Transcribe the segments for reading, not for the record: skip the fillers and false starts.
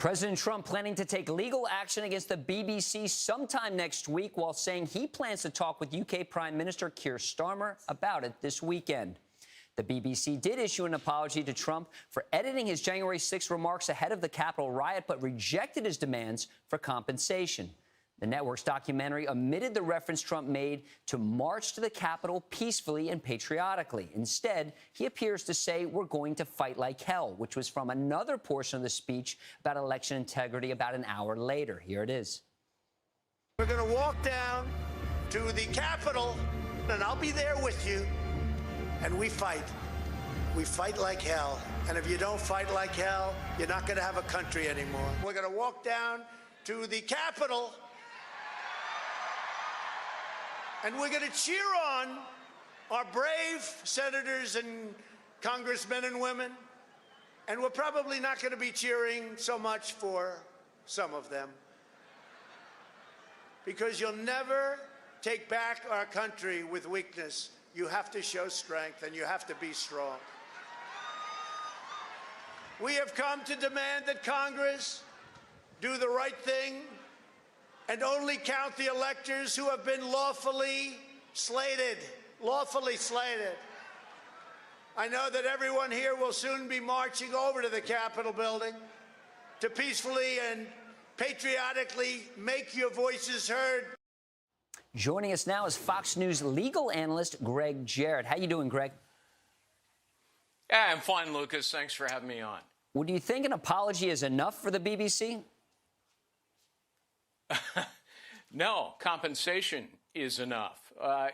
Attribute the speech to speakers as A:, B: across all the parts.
A: President Trump planning to take legal action against the BBC sometime next week, while saying he plans to talk with UK Prime Minister Keir Starmer about it this weekend. The BBC did issue an apology to Trump for editing his January 6 remarks ahead of the Capitol riot, but rejected his demands for compensation. The network's documentary omitted the reference Trump made to march to the Capitol peacefully and patriotically. Instead, he appears to say we're going to fight like hell, which was from another portion of the speech about election integrity about an hour later. Here it is.
B: We're going to walk down to the Capitol, and I'll be there with you, and we fight. We fight like hell. And if you don't fight like hell, you're not going to have a country anymore. We're going to walk down to the Capitol, and we're going to cheer on our brave senators and congressmen and women. And we're probably not going to be cheering so much for some of them, because you'll never take back our country with weakness. You have to show strength, and you have to be strong. We have come to demand that Congress do the right thing and only count the electors who have been lawfully slated. I know that everyone here will soon be marching over to the Capitol building to peacefully and patriotically make your voices heard.
A: Joining us now is Fox News legal analyst Greg Jarrett. How you doing, Greg?
C: Yeah, I'm fine, Lucas. Thanks for having me on.
A: Well, do you think an apology is enough for the BBC?
C: No, compensation is enough,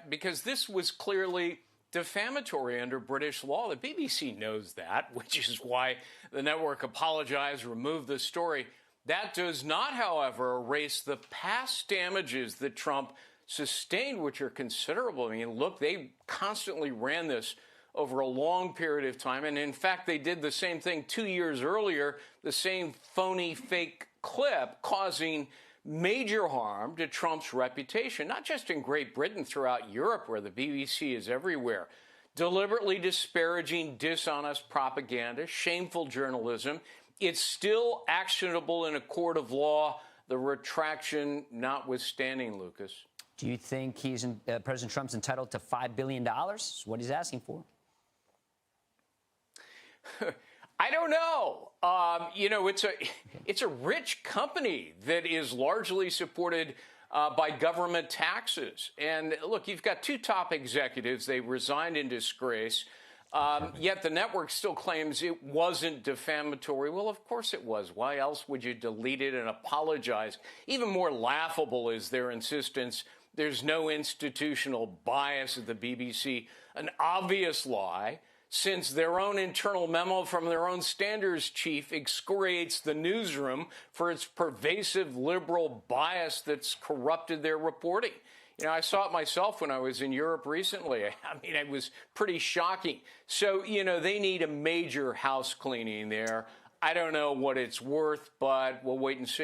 C: because this was clearly defamatory under British law. The BBC knows that, which is why the network apologized, removed the story. That does not, however, erase the past damages that Trump sustained, which are considerable. I mean, look, they constantly ran this over a long period of time. And in fact, they did the same thing 2 years earlier, the same phony fake clip, causing major harm to Trump's reputation, not just in Great Britain, throughout Europe, where the BBC is everywhere. Deliberately disparaging, dishonest propaganda, shameful journalism. It's still actionable in a court of law, the retraction notwithstanding, Lucas.
A: Do you think President Trump's entitled to $5 billion? That's what he's asking for.
C: I don't know. You know, it's a rich company that is largely supported by government taxes. And look, you've got two top executives. They resigned in disgrace. Yet the network still claims it wasn't defamatory. Well, of course it was. Why else would you delete it and apologize? Even more laughable is their insistence there's no institutional bias at the BBC, an obvious lie, since their own internal memo from their own standards chief excoriates the newsroom for its pervasive liberal bias that's corrupted their reporting. You know, I saw it myself when I was in Europe recently. I mean, it was pretty shocking. So, you know, they need a major house cleaning there. I don't know what it's worth, but we'll wait and see.